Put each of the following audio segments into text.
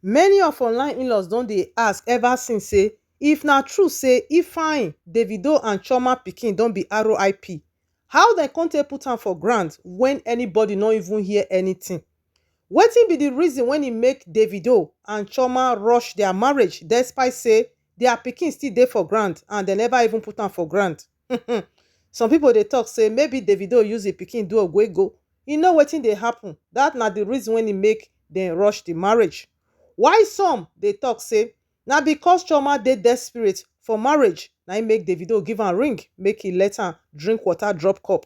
Many of online in-laws don dey ask ever since say if na true say Ifyanyi, Davido and Chioma pikin don be RIP, how dem come take put am for ground when anybody no even hear anything? Wetin be the reason when e make Davido and Chioma rush their marriage despite say their pikin still dey for ground and dem never even put am for ground? Some people dey talk say maybe Davido use the pikin do ogwego. You know wetin dey happen? That na the reason when e make dem rush the marriage. Why some dey talk say na because Chioma dey desperate for marriage na im make Davido give am ring make e let am drink water drop cup.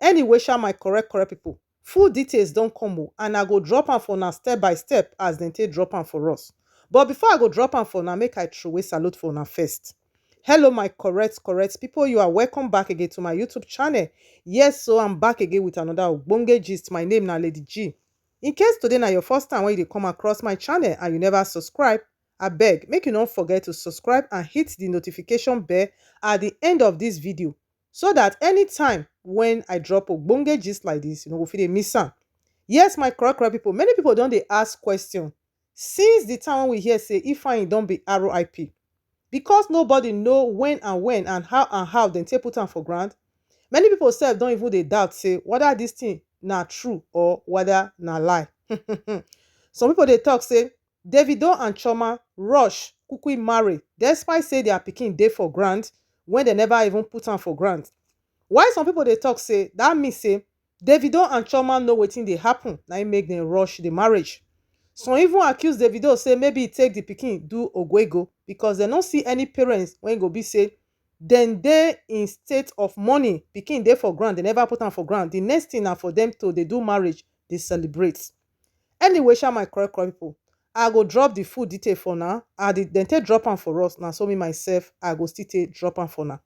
Anyway my correct people, full details don come o, and I go drop am for una step by step as dem take drop am for us. But before I go drop am for una, make I throway salute for una first. Hello my correct people, you are welcome back again to my YouTube channel. Yes, so I'm back again with another ogbonge gist. My name na Lady G. In case today na your first time when you dey come across my channel and you never subscribe, abeg make you no forget to subscribe and hit the notification bell at the end of this video so that anytime when I drop ogbonge gist like this, you no go fit dey miss am. Yes, my correct people, many people don dey ask question since the time when we hear say Ifyanyi don be RIP. Because nobody know when and how dem take put am for ground. Many people sef don even dey doubt say whether this thing na true or whether na lie. Some people dey talk say Davido and Chioma rush quickly marry despite say their pikin dey for ground when dem never even put am for ground. While some people dey talk say that mean say Davido and Chioma know wetin dey happen na im make dem rush the marriage. Some even accuse Davido say maybe e take the pikin do ogwego because dem no see any parents wey go be say dem dey in state of mourning, pikin dey for ground, dem never put am for ground. The next thing na for dem to dey do marriage, dey celebrate. Anyway my correct people, I go drop the full detail for now. Dem take drop am for us, na so me myself I go still take drop am for now.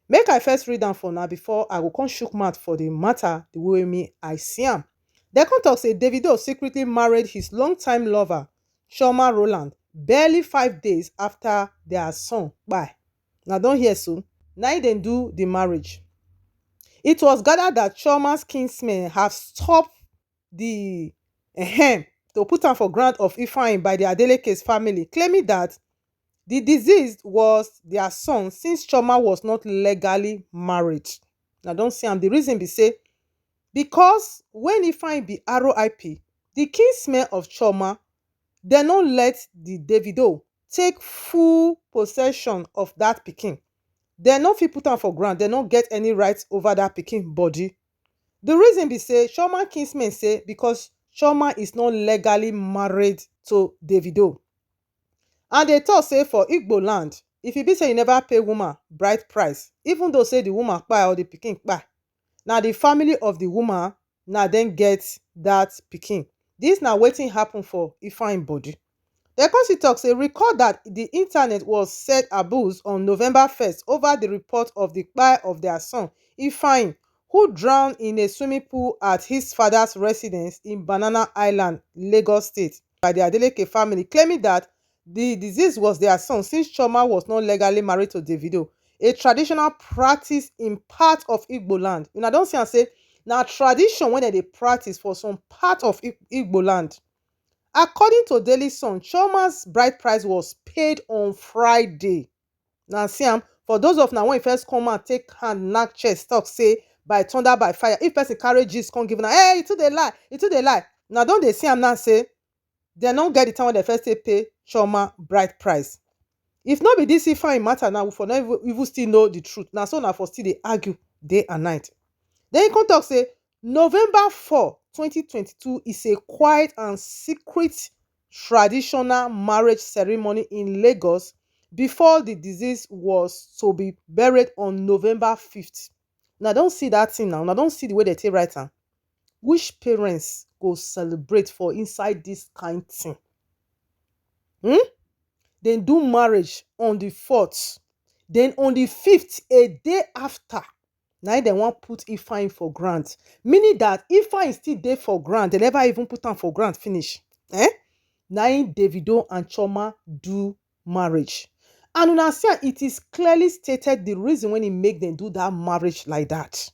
Make I first read am for now before I go come chook mouth for the matter the way me I see am. Dem come talk say Davido secretly married his longtime lover Chioma Roland barely 5 days after their son kpai. Una don hear so? Na im dem do the marriage. It was gathered that Chioma's kinsmen have stopped the to put am for ground of Ifyanyi by the Adeleke's family, claiming that the deceased was their son since Chioma was not legally married. Now don't see am. The reason be say because when Ifyanyi be RIP, the kinsmen of Chioma, dem no let the Davido take full possession of that pikin. Dem no fit put am for ground. Dem no get any rights over that pikin body. The reason be say Chioma kinsmen say because Chioma is not legally married to Davido. And they talk say for Igbo land, if e be say you never pay woman bride price, even though say the woman kpai or the pikin kpai, na the family of the woman na dem get that pikin. This na wetin happen for Ifyanyi body. Dem come still talk say recall that the internet was set abuzz on November 1st over the report of the kpai of their son Ifyanyi, who drowned in a swimming pool at his father's residence in Banana Island, Lagos State, by the Adeleke family, claiming that the deceased was their son since Chioma was not legally married to Davido, a traditional practice in part of Igbo land. Una don see am say na tradition wey dem dey practice for some part of Igbo land. According to Daily Sun, Chioma's bride price was paid on Friday. Now see am, for those of now when you first come out take hand knack chest talk say by thunder by fire, if person carry gist come give una, hey, e too dey lie, e too dey lie. Now don dey see am now say dem no get the time when dem first take pay Chioma bride price. If no be this Ifyanyi matter now, we for not even still know the truth. Now so na for still dey argue day and night. Then you come talk say November 4, 2022 is a quiet and secret traditional marriage ceremony in Lagos before the deceased was to be buried on November 5th. Now don't see that thing now. Now don't see the way they take write am. Which parents go celebrate for inside this kind thing? Then do marriage on the 4th. Then on the 5th, a day after, now they want put Ifyanyi for ground. Meaning that Ifyanyi still dey for ground. They never even put am for ground finish. Now Davido and Chioma do marriage. And una see it is clearly stated the reason when he make them do that marriage like that.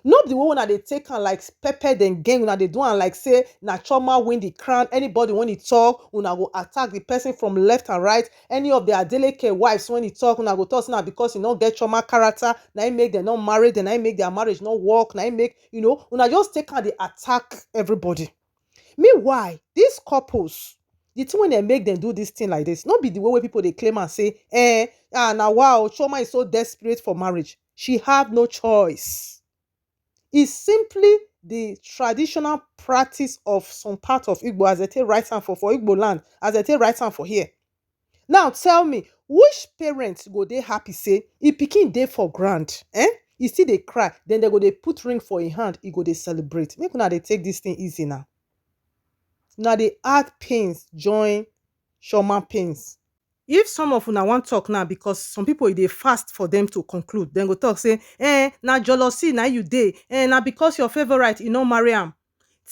No be the way una dey take am like pepper dem gang, una dey do am like say na Chioma win the crown. Anybody when e talk, una go attack the person from left and right. Any of their Adeleke wives when e talk, una go talk say na because e no get Chioma character, na im make dem no marry, na im make their marriage no work, na im make, una just take am dey attack everybody. Meanwhile, these couples, the thing wey dem make dem do this thing like this, no be the way wey people dey claim am say, na wow, Chioma is so desperate for marriage. She have no choice. It's simply the traditional practice of some part of Igbo as they take write am for Igbo land, as they take write am for here. Now tell me, which parents go dey happy say if pikin dey for ground, e still dey cry, then they go dey put ring for im hand, e go dey celebrate. Make una dey take this thing easy now. Una dey add pains join Chioma pains. If some of una wan talk now, because some people e dey fast for them to conclude, dem go talk say, na jealousy na you dey, na because your favorite e no marry am.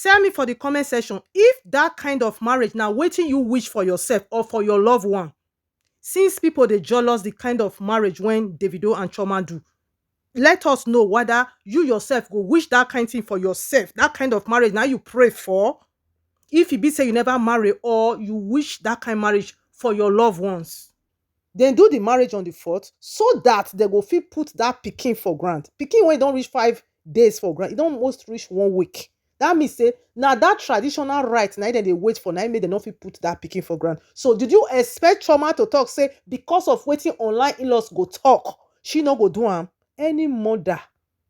Tell me for the comment section if that kind of marriage na wetin you wish for yourself or for your loved one. Since people dey jealous the kind of marriage when Davido and Chioma do, let us know whether you yourself go wish that kind thing for yourself, that kind of marriage na you pray for. If e be say you never marry, or you wish that kind marriage for your loved ones, then do the marriage on the 4th so that they go fit put that pikin for ground. Pikin wey don reach 5 days for ground, e don almost reach 1 week. That means say na that traditional right na dem dey wait for, na im make dem no fit put that pikin for ground. So did you expect Chioma to talk say because of wetin online in-laws go talk, she no go do am? Any mother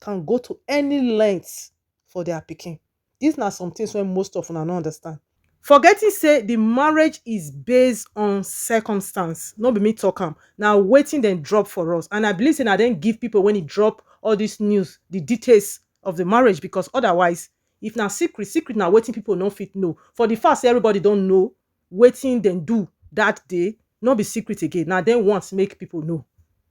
can go to any length for their pikin. These na some things wey most of una no understand. Forgetting say the marriage is based on circumstance, no be me talk am, na wetin dem drop for us, and I believe say na dem give people when e drop all this news the details of the marriage, because otherwise if na secret na wetin people no fit know. For the fact say everybody don know wetin dem do that day, no be secret again, na dem want make people know,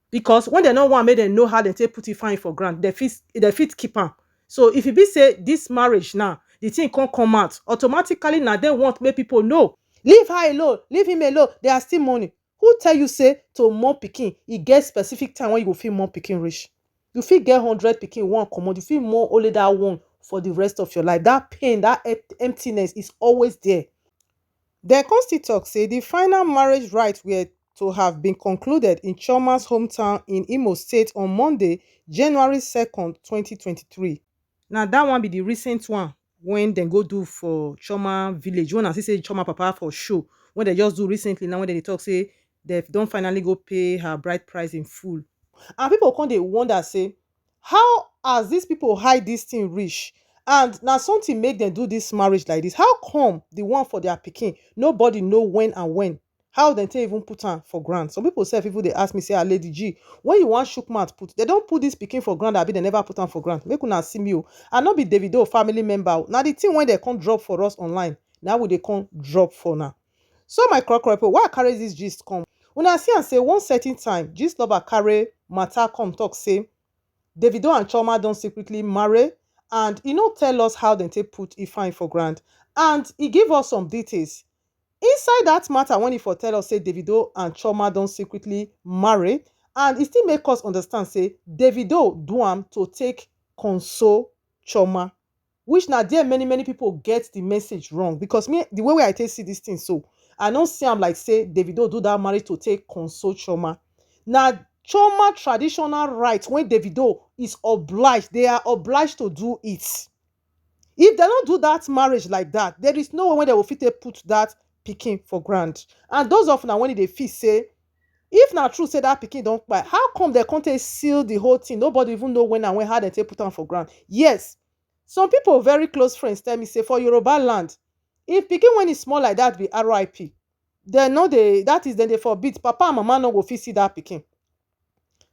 because when dem no want make dem know how dem take put Ifyanyi for ground, dem fit keep am. So if e be say this marriage now, the thing can't come out automatically, na dem want make people know. Leave her alone, leave him alone, they are still money. Who tell you say to more pikin e get specific time when you go fit more pikin reach? You fit get 100 pikin, one comot, you fit more only that one for the rest of your life. That pain, that emptiness is always there. Dem come still talk say the final marriage rites were to have been concluded in Chioma's hometown in Imo State on Monday, January 2nd, 2023. Now that one be the recent one when dem go do for Chioma village. When I say Chioma papa for show, when they just do recently, now when they talk say they don finally go pay her bride price in full. And people come dey wonder say, how as these people hide this thing reach? And na something make them do this marriage like this. How come the one for their pikin, nobody know when and when? How dem take even put am for ground? Some people sef even dey ask me say, Lady G, when you wan chook mouth put, they don put this pikin for ground, abi they never put am for ground? Make una see me o. I no be Davido family member. Na the thing when they come drop for us online, now we dey come drop for now. So my crocodile people, why I carry this gist come? Una see am say one certain time, gist lover carry matter come talk say Davido and Chioma don secretly marry, and e no tell us how dem take put Ifyanyi for ground, and e give us some details. Inside that matter, when e for tell us say Davido and Chioma don secretly marry, and e still make us understand say Davido do am to take console Chioma, which na there many people get the message wrong, because me, the way I take see this thing, so I no see am like say Davido do that marriage to take console Chioma. Na Chioma traditional right when Davido is obliged, they are obliged to do it. If they don't do that marriage like that, there is no way they will fit put that pikin for ground. And those of now when they feel say, if na true say that pikin don't buy, how come they can't seal the whole thing? Nobody even know when and when how they take put am for ground. Yes, some people, very close friends, tell me say for Yoruba land, if pikin when it's small like that be RIP, they know that is then they forbid papa and mama no go fit see that pikin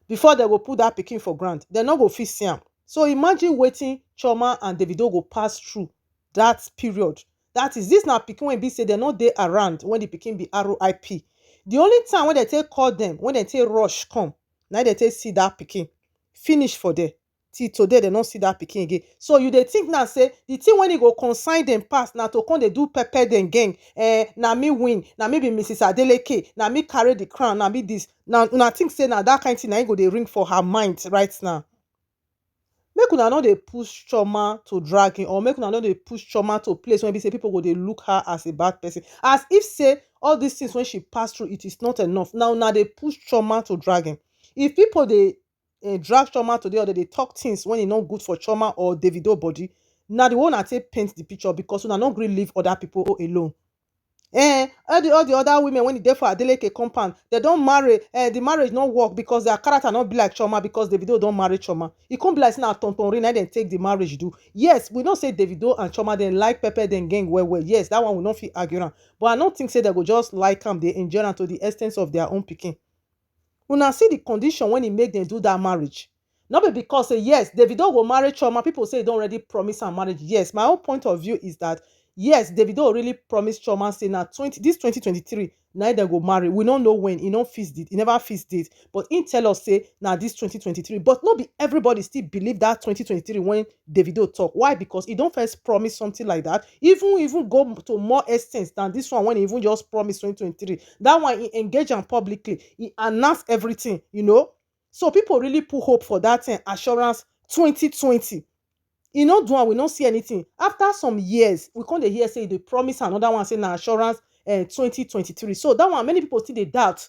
before they go put that pikin for ground. They no go fit see am. So imagine waiting Chioma and Davido go pass through that period. That is, this na pikin when be say they no dey around when the pikin be RIP. The only time when they take call them, when they take rush come, now they take see that pikin finish for there. Till today they don't see that pikin again. So you dey think now say the thing when e go consign them pass now to come they do pepper them gang. Na me win, na me be Mrs. Adeleke, na me carry the crown, na me this. Now una think say now that kind of thing na go dey ring for her mind right now. Make una no dey push Chioma to dragging, or make una no dey push Chioma to place when be say people go dey look her as a bad person, as if say all these things when she pass through it is not enough. Now dey push Chioma to dragging. If people dey drag Chioma today, or they talk things when e no good for Chioma or Davido body, na the one I take paint the picture, because una no gree leave other people alone. All the other women when e dey for Adeleke compound, they don marry, the marriage no work because their character no be like Chioma, because Davido don marry Chioma. E come be like say na tontonri na dem take the marriage do. Yes, we know say Davido and Chioma dem like pepper dem gang well. Yes, that one we no fit argue am, but I no think say they go just like am, dey enjoy am to the extent of their own pikin. Una see the condition when e make dem do that marriage. No be because say yes, Davido go marry Chioma, people say e don already promise am marriage. Yes, my own point of view is that yes, Davido really promised Chioma say na 2023 na dem go marry. We no know when, e no fix date, e never fix date, but im tell us say na this 2023. But no be everybody still believe that 2023 when Davido talk. Why? Because e don first promise something like that, even go to more extent than this one when e even just promise 2023. That one e engage am publicly, e announce everything, so people really put hope for that assurance 2020. E no do am, we no see anything. After some years, we come dey hear say e dey promise another one, say na assurance 2023. So that one, many people still dey doubt.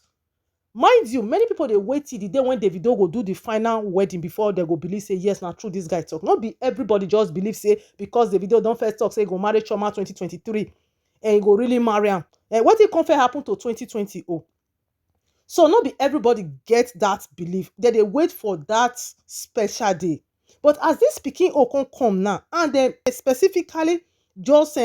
Mind you, many people dey wait till the day when Davido go do the final wedding before they go believe say yes, na true this guy talk. No be everybody just believe say because Davido don first talk say he go marry Chioma 2023 and he go really marry am. Wetin come first happen to 2020? So no be everybody get that belief. They wait for that special day. But as this pikin come now, and then specifically just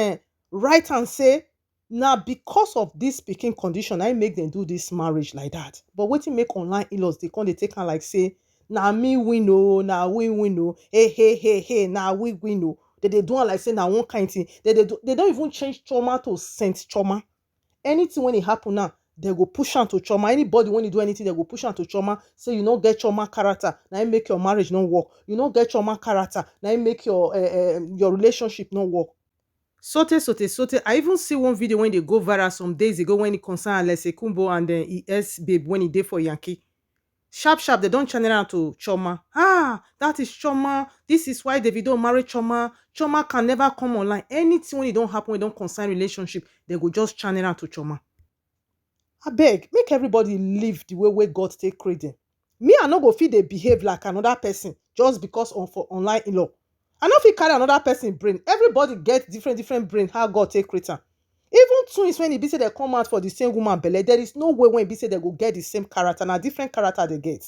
write and say na because of this pikin condition I make them do this marriage like that. But wetin make online in-laws dey come dey take am like say na me win o, na we win o, hey, na we win o. They dey do am like say na one kind thing. They don't even change Chioma to Saint Chioma. Anything when it happen now, they go push am to Chioma. Anybody when you do anything, they go push am to Chioma. Say you no get Chioma character, now make your marriage not work. You no get Chioma character, now make your relationship not work. Sote. I even see one video when they go viral some days ago when it concern Alese Kumbo and then ES babe when he did for Yankee. Sharp, they don't channel am to Chioma. That is Chioma. This is why Davido marry Chioma. Chioma can never come online. Anything when it don't happen, it don't concern relationship, they go just channel am to Chioma. Abeg, make everybody live the way God take create them. Me, I no go fit dey behave like another person just because for online in-law. I no fit carry another person brain. Everybody get different brain how God take create am. Even twins when e be say they come out for the same woman belle, there is no way when e be say they go get the same character. Na different character they get.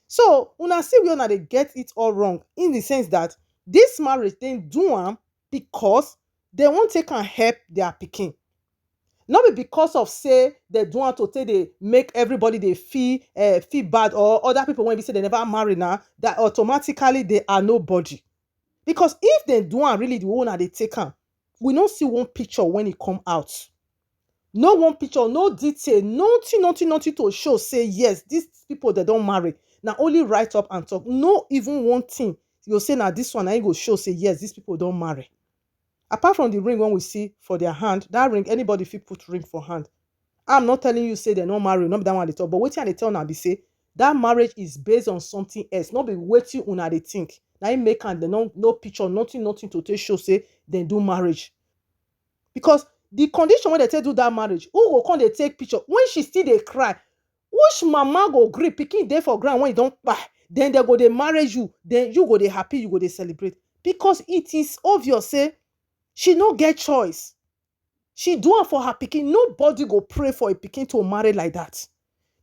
So una see where una dey get it all wrong, in the sense that this marriage they do am because they wan take am help their pikin. Not be because of say they do want to take they make everybody they feel bad, or other people when we say they never marry now, that automatically they are nobody. Because if they do want really the one that they take on, we don't see one picture when it come out. No one picture, no detail, nothing to show say yes, these people they don't marry. Now only write up and talk. No even one thing you say now this one I go show say yes, these people don't marry. Apart from the ring when we see for their hand, that ring, anybody fit put ring for hand. I'm not telling you say they're not married, not be that one they talk, but wetin I dey tell una be say that marriage is based on something else, not be wetin una dey think. Now im make am no picture, nothing to take show say they do marriage. Because the condition when they take do that marriage, who go come they take picture when she still dey cry? Which mama go gree pikin dey for ground when you don't buy? Then they go they marry you, then you go they happy, you go they celebrate. Because it is obvious say she no get choice. She do it for her pikin. Nobody go pray for a pikin to marry like that.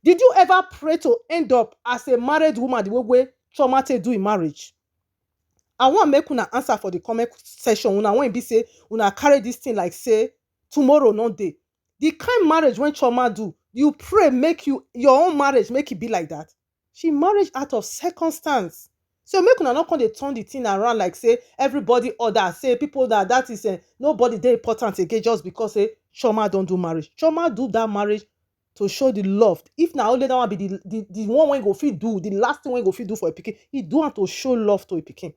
Did you ever pray to end up as a married woman the way Chioma take do in marriage? I want make una answer for the comment section. Una want be say una carry this thing like say tomorrow no day. The kind marriage when Chioma do, you pray make your own marriage make it be like that. She married out of circumstance. So make una not come dey turn the thing around like say everybody other, say people that is nobody dey important again just because say Chioma don't do marriage. Chioma do that marriage to show the love. If na only that one be the one wey go fit do, the last thing wey go fit do for a pikin, he do it to show love to a pikin.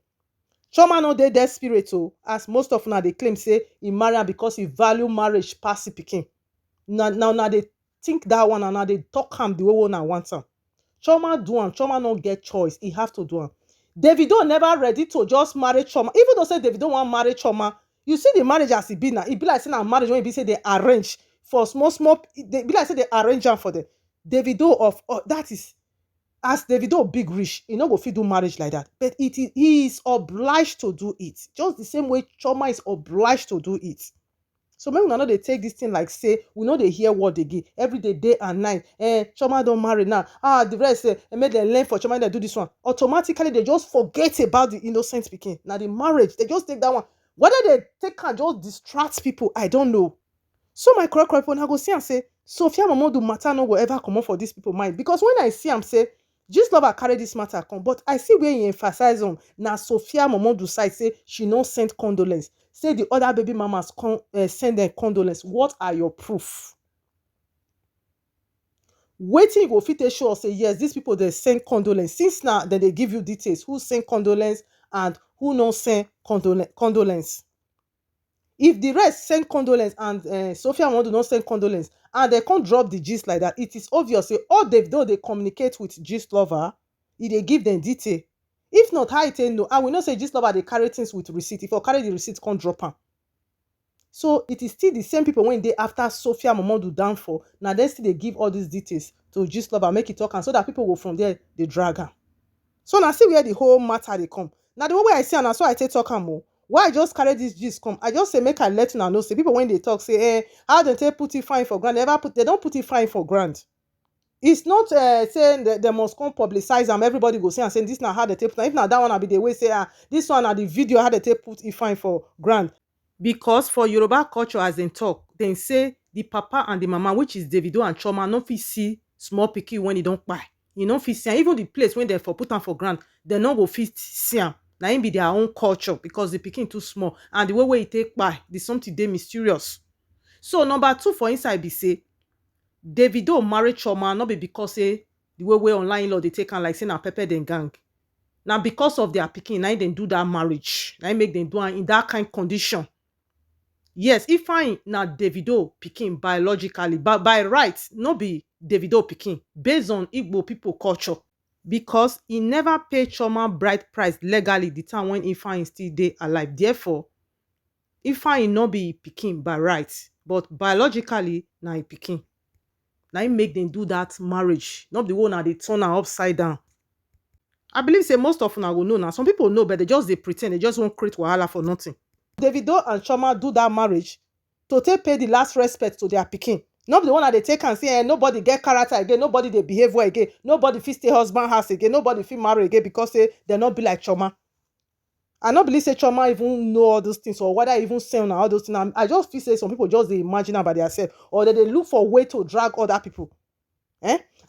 Chioma no dey desperate o, as most of una dey claim say he marry am because he value marriage pass the pikin. Now they think that one and now they talk am the way una want am. Chioma do am. Chioma no get choice. He have to do am. Davido never ready to just marry Chioma. Even though say Davido wan marry Chioma, you see the marriage as e be now. E be like say na marriage when e be say they arrange for small small. They be like say they arrange am for them. Davido of that is, as Davido big rich, he no go fit do marriage like that. But he is obliged to do it. Just the same way Chioma is obliged to do it. So maybe we no dey take this thing like say we no dey hear word again every day and night. Chioma don marry now. The rest make dem learn for Chioma, dem do this one. Automatically they just forget about the innocent pikin. Now the marriage, they just take that one. Whether they take am just distract people, I don't know. So my correct people, I go see am say Sophia Momodu matter no go ever comot for these people mind, because when I see am say Gistlover carry this matter come, but I see where he emphasize on na Sophia Momodu side say she no send condolence, say the other baby mamas send them condolence. What are your proof? Wetin you go fit take show us say yes, these people they send condolence, since now then they give you details who send condolence and who no send condolence. If the rest send condolence and Sophia Momodu not send condolence and they can't drop the gist like that, it is obvious say all they communicate with Gistlover, they give them detail. If not, how it no, and we know say Gistlover they carry things with receipt. If you carry the receipt, can't drop them. So it is still the same people when they after Sophia Momodu down for, now they still they give all these details to Gistlover, make it talk, and so that people go from there they drag her. So now see where the whole matter they come. Now the way I see and so I take talk more. Why I just carry this gist come? I just say make I let you know. Say people when they talk say, how they take put it fine for grant? They don't put it fine for grant. It's not saying they must come publicize them. Everybody go say and say this now how they take. If now that one will be the way say this one are the video how they take put it fine for grant. Because for Yoruba culture as they talk, they say the papa and the mama, which is Davido and Chioma, no fit see small pikin when he don't buy. You know fit see am. Even the place when they for put am for grant, they no go fit see am. Na im be their own culture, because the pikin too small and the way e take buy, the something dey mysterious. So number 2 for inside be say Davido marry Chioma not be because say the way online law they take am like say na pepper dem gang. Na because of their pikin na dem do that marriage. Na make them do am in that kind condition. Yes, Ifyanyi na Davido pikin biologically, but by right no be Davido pikin based on Igbo people culture, because he never pay Chioma bride price legally the time when Ifyanyi still dey alive. Therefore, Ifyanyi no be pikin by right, but biologically na him pikin. Na him make them do that marriage, not the one na dey turn am upside down. I believe say most of una go know now. Some people know, but they just dey pretend. They just won't create wahala for nothing. Davido and Chioma do that marriage to take pay the last respect to their pikin. Not the one that they take and say nobody get character again, nobody they behave well again, nobody fit stay husband house again, nobody fit marry again because they not be like Chioma. I not believe say Chioma even know all those things, or whether even say all those things. I just feel say some people just they imagine about themselves, or that they look for a way to drag other people.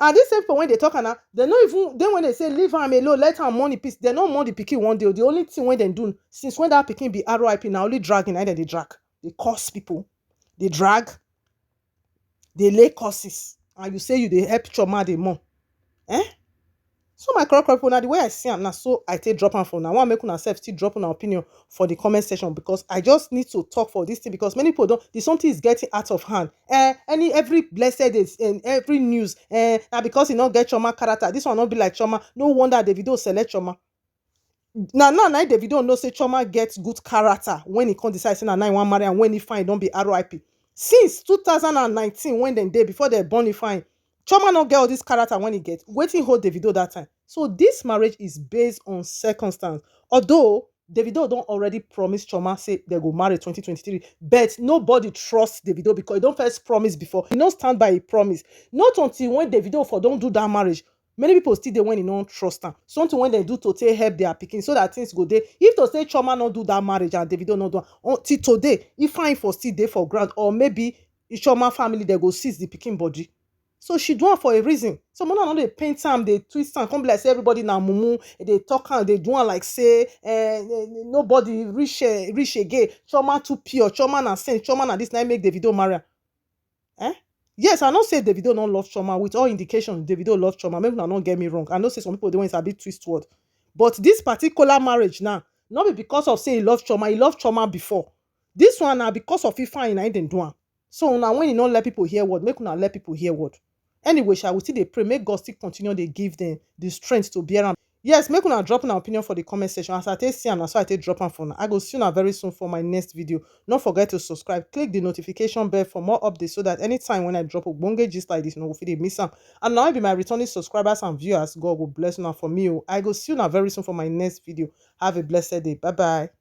And these same people when they talk now, they not even, then when they say leave am alone, let am money peace, they no money pikin one day. The only thing when they do since when that pikin be RIP now, only dragging, either they drag, they curse people, they drag, they lay curses, and you say you they help Chioma the more. So my correct people, now the way I see am now, so I take drop am for now. I want to make una self still drop an opinion for the comment section, because I just need to talk for this thing, because many people don't. The something is getting out of hand. Every blessed is in every news. Now because he not get Chioma character, this one not be like Chioma. No wonder Davido select Chioma. Now Davido know say Chioma gets good character when he can't decide say now he want marry, and when he find don't be RIP. Since 2019 when they before they born he fine. Chioma not get all this character when he get. Waiting hold Davido that time. So this marriage is based on circumstance. Although Davido don't already promise Chioma say they go marry 2023, but nobody trusts Davido because he don't first promise before. He don't stand by a promise. Not until when Davido for don't do that marriage. Many people still dey when he don't trust them. Something when they do to take help their pikin so that things go there. If to say Chioma not do that marriage and Davido not do until today, if fine for still there for ground, or maybe Chioma family they go seize the pikin body. So she do it for a reason. So when no dey paint am, they twist am, come be like say everybody na mumu, they talk am, they do am like say nobody rich again. Chioma too pure, Chioma na saint, Chioma na this, na make Davido marry. Yes, I not say Davido don't love Chioma. With all indications, Davido love Chioma. Maybe not get me wrong. I know say some people they want a bit twist word. But this particular marriage now, not be because of say he love Chioma. He loved Chioma before. This one now because of Ifyanyi na didn't do am. So now when you don't let people hear word, make una let people hear word. Anyway, shall we still they pray, make God still continue they give them the strength to bear am. Yes, make una drop una opinion for the comment section. As I take see am, na so I take drop am for now. I go see una very soon for my next video. Don't forget to subscribe. Click the notification bell for more updates so that anytime when I drop ogbonge gist like this, you no go fit dey miss am. And now be my returning subscribers and viewers. God will bless una for me. I go see una very soon for my next video. Have a blessed day. Bye bye.